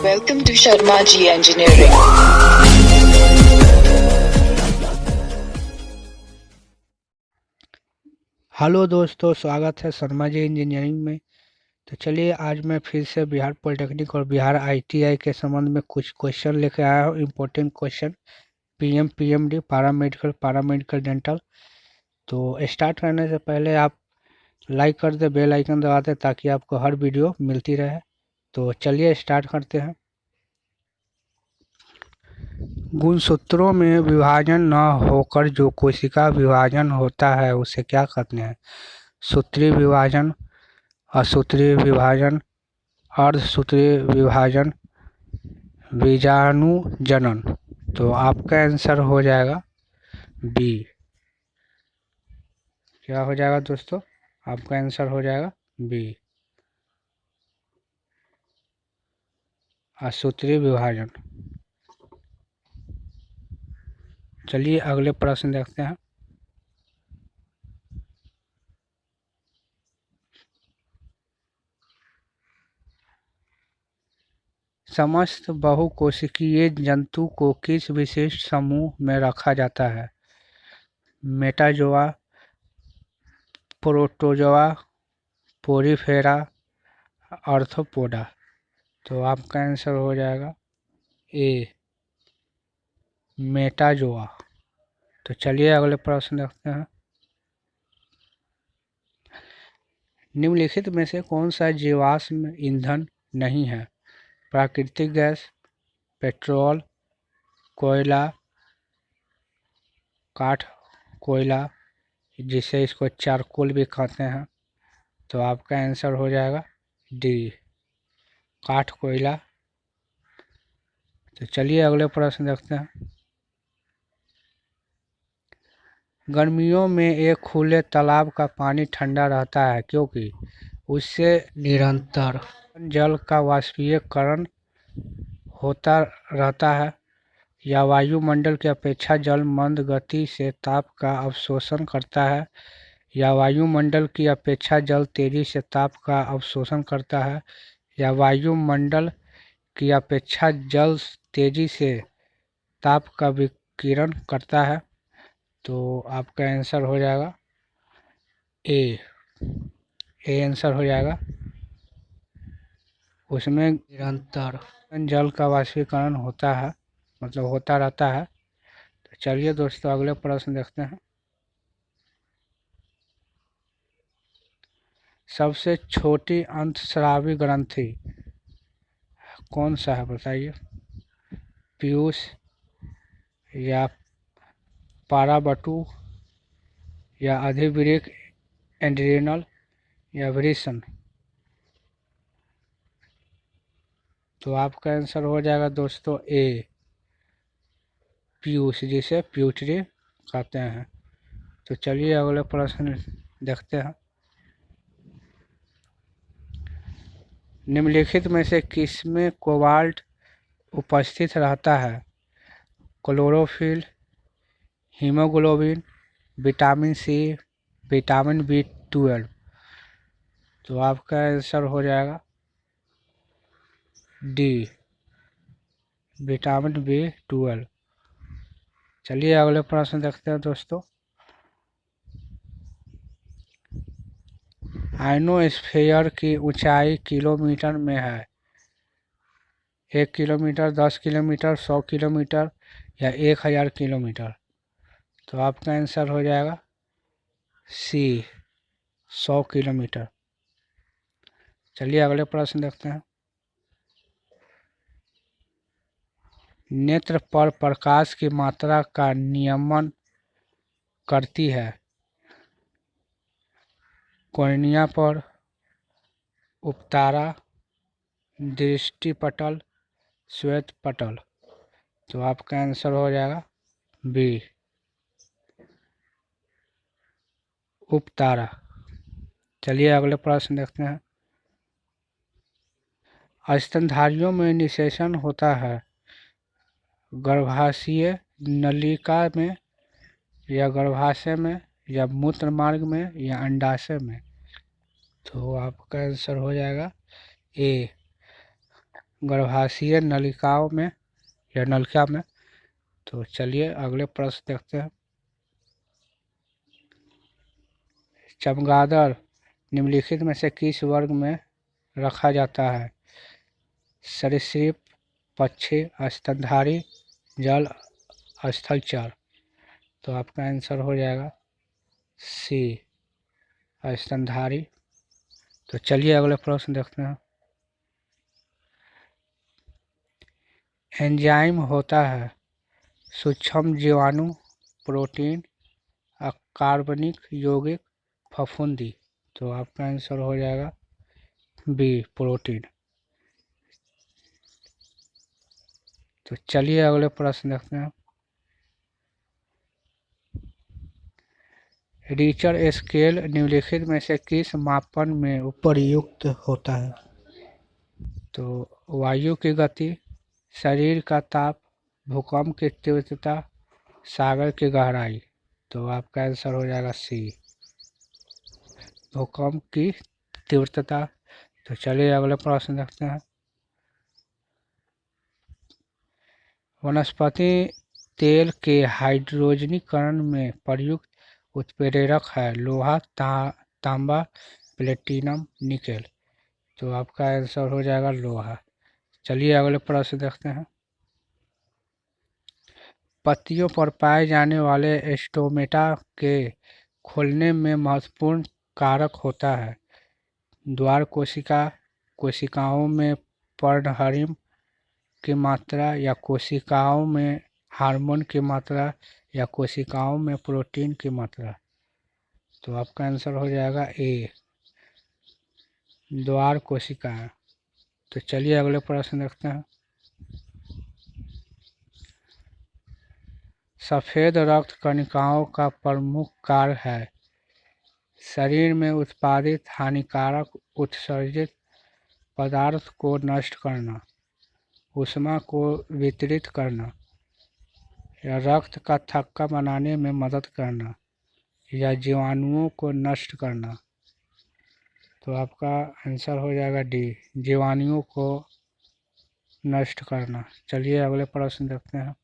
Welcome to Sharma Ji Engineering. Hello दोस्तों, स्वागत है शर्मा जी इंजीनियरिंग में। तो चलिए आज मैं फिर से बिहार पॉलिटेक्निक और बिहार आईटीआई के संबंध में कुछ क्वेश्चन लेकर आया हूँ। Important question PMD paramedical dental. तो स्टार्ट करने से पहले आप लाइक कर दे, बेल आइकन दबा दें ताकि आपको हर वीडियो मिलती रहे। तो चलिए स्टार्ट करते हैं। गुणसूत्रों में विभाजन न होकर जो कोशिका विभाजन होता है उसे क्या कहते हैं? सूत्रीय विभाजन, असूत्रीय विभाजन, अर्धसूत्रीय विभाजन, बीजाणुजनन। तो आपका आंसर हो जाएगा बी। क्या हो जाएगा दोस्तों? आपका आंसर हो जाएगा बी, असूत्रीय विभाजन। चलिए अगले प्रश्न देखते हैं। समस्त बहुकोशिकीय जंतु को किस विशेष समूह में रखा जाता है? Metazoa, protozoa, Porifera, arthropoda. तो आपका आंसर हो जाएगा ए, मेटाजोआ। तो चलिए अगले प्रश्न देखते हैं। निम्नलिखित में से कौन सा जीवाश्म ईंधन नहीं है? प्राकृतिक गैस, पेट्रोल, कोयला, काठ कोयला, जिसे इसको चारकोल भी कहते हैं। तो आपका आंसर हो जाएगा डी, काठ कोयला। तो चलिए अगले प्रश्न देखते हैं। गर्मियों में एक खुले तालाब का पानी ठंडा रहता है क्योंकि उससे निरंतर जल का वाष्पीकरण होता रहता है, या वायुमंडल की अपेक्षा जल मंद गति से ताप का अवशोषण करता है, या वायुमंडल की अपेक्षा जल तेजी से ताप का अवशोषण करता है, या वायुमंडल की अपेक्षा जल तेजी से ताप का विकिरण करता है। तो आपका आंसर हो जाएगा ए आंसर हो जाएगा। उसमें निरंतर जल का वाष्पीकरण होता है, मतलब होता रहता है। तो चलिए दोस्तों अगले प्रश्न देखते हैं। सबसे छोटी अंतःस्रावी ग्रंथि कौन सा है बताइए? पीयूष, या पाराबटू, या अधिवृक्क एड्रिनल, या वृषण। तो आपका आंसर हो जाएगा दोस्तों ए, पीयूष, जिसे प्यूटरी कहते हैं। तो चलिए अगले प्रश्न देखते हैं। निम्नलिखित में से किसमें कोबाल्ट उपस्थित रहता है? Chlorophyll, haemoglobin, vitamin C, vitamin B12। तो आपका आंसर हो जाएगा डी, विटामिन B12। चलिए अगले प्रश्न देखते हैं दोस्तों। आयनोस्फीयर की ऊंचाई किलोमीटर में है? 1 किलोमीटर, 10 किलोमीटर, 100 किलोमीटर, या 1000 किलोमीटर। तो आपका आंसर हो जाएगा सी, 100 किलोमीटर। चलिए अगले प्रश्न देखते हैं। नेत्र पर प्रकाश की मात्रा का नियमन करती है? कॉर्निया पर, उपतारा, दृष्टिपटल, श्वेत पटल। तो आपका आंसर हो जाएगा बी, उपतारा। चलिए अगले प्रश्न देखते हैं। स्तनधारियों में निषेचन होता है गर्भाशयीय नलिका में, या गर्भाशय में, या मूत्र मार्ग में, या अंडाशय में। तो आपका आंसर हो जाएगा ए, गर्भाशय नलिकाओं में या नलिका में। तो चलिए अगले प्रश्न देखते हैं। चमगादड़ निम्नलिखित में से किस वर्ग में रखा जाता है? सरीसृप, पक्षी, स्तनधारी, जल स्थलचर। तो आपका आंसर हो जाएगा सी, स्तनधारी। तो चलिए अगले प्रश्न देखते हैं। एंजाइम होता है सूक्ष्म जीवाणु, प्रोटीन, अकार्बनिक यौगिक, फफूंदी। तो आपका आंसर हो जाएगा बी, प्रोटीन। तो चलिए अगले प्रश्न देखते हैं। रिचर स्केल निम्नलिखित में से किस मापन में उपयुक्त होता है? तो वायु की गति, शरीर का ताप, भूकंप की तीव्रता, सागर की गहराई। तो आपका आंसर हो जाएगा सी, भूकंप की तीव्रता। तो चलिए अगले प्रश्न देखते हैं। वनस्पति तेल के हाइड्रोजनीकरण में प्रयुक्त उत्प्रेरक है लोहा, तांबा, प्लेटिनम, निकेल। तो आपका आंसर हो जाएगा लोहा। चलिए अगले प्रश्न देखते हैं। पत्तियों पर पाए जाने वाले स्टोमेटा के खोलने में महत्वपूर्ण कारक होता है द्वार कोशिका, कोशिकाओं में पर्णहरिम की मात्रा, या कोशिकाओं में हार्मोन की मात्रा, या कोशिकाओं में प्रोटीन की मात्रा। तो आपका आंसर हो जाएगा ए, द्वार कोशिका। तो चलिए अगले प्रश्न देखते हैं। सफेद रक्त कणिकाओं का प्रमुख कार्य है शरीर में उत्पादित हानिकारक उत्सर्जित पदार्थ को नष्ट करना, ऊष्मा को वितरित करना, या रक्त का थक्का बनाने में मदद करना, या जीवाणुओं को नष्ट करना। तो आपका आंसर हो जाएगा डी, जीवाणुओं को नष्ट करना। चलिए अगले प्रश्न देखते हैं।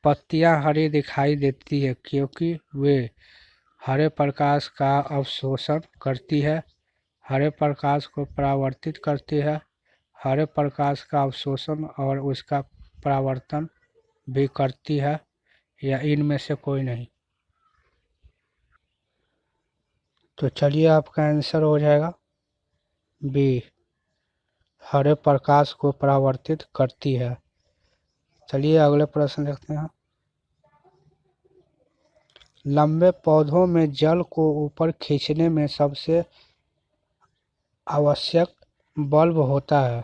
पत्तियां हरी दिखाई देती है क्योंकि वे हरे प्रकाश का अवशोषण करती है, हरे प्रकाश को परावर्तित करती है, हरे प्रकाश का अवशोषण और उसका परावर्तन भी करती है, या इनमें से कोई नहीं। तो चलिए आपका आंसर हो जाएगा बी, हरे प्रकाश को परावर्तित करती है। चलिए अगले प्रश्न देखते हैं। लंबे पौधों में जल को ऊपर खींचने में सबसे आवश्यक बल्ब होता है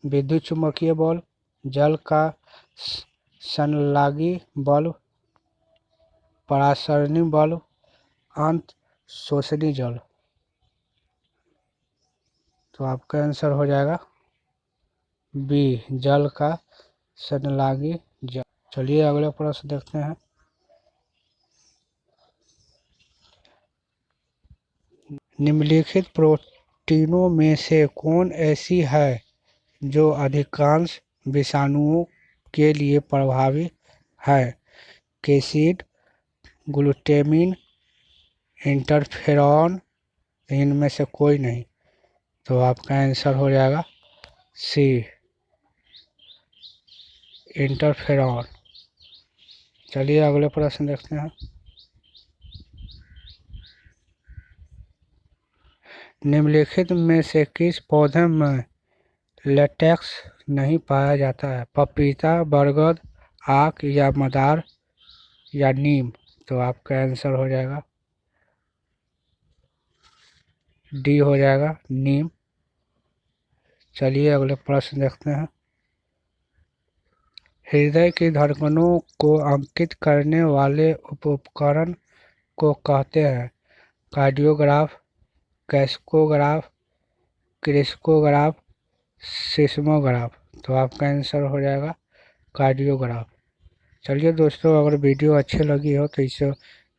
विद्युत चुम्बकीय बल्ब, जल का संलग्नी बल्ब, परासरणी बल्ब, अंत शोषणी जल। तो आपका आंसर हो जाएगा बी, जल का संलग्नी जल। चलिए अगले प्रश्न देखते हैं। निम्नलिखित प्रोटीनों में से कौन ऐसी है जो अधिकांश विषाणुओं के लिए प्रभावी है? कैसिड, ग्लूटामिन, इंटरफेरॉन, इनमें से कोई नहीं। तो आपका आंसर हो जाएगा सी, इंटरफेरॉन। चलिए अगले प्रश्न देखते हैं। निम्नलिखित में से किस पौधे में लेटेक्स नहीं पाया जाता है? पपीता, बरगद, आक, या मदार, या नीम। तो आपका आंसर हो जाएगा डी, हो जाएगा नीम। चलिए अगले प्रश्न देखते हैं। हृदय की धड़कनों को अंकित करने वाले उपकरण को कहते हैं कार्डियोग्राफ, कैस्कोग्राफ, क्रिस्कोग्राफ, सिस्मोग्राफ। तो आपका आंसर हो जाएगा कार्डियोग्राफ। चलिए दोस्तों, अगर वीडियो अच्छी लगी हो तो इसे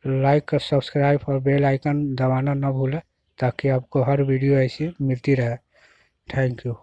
लाइक, सब्सक्राइब और बेल आइकन दबाना न भूलें। ताकि आपको हर वीडियो ऐसी मिलती रहे। Thank you.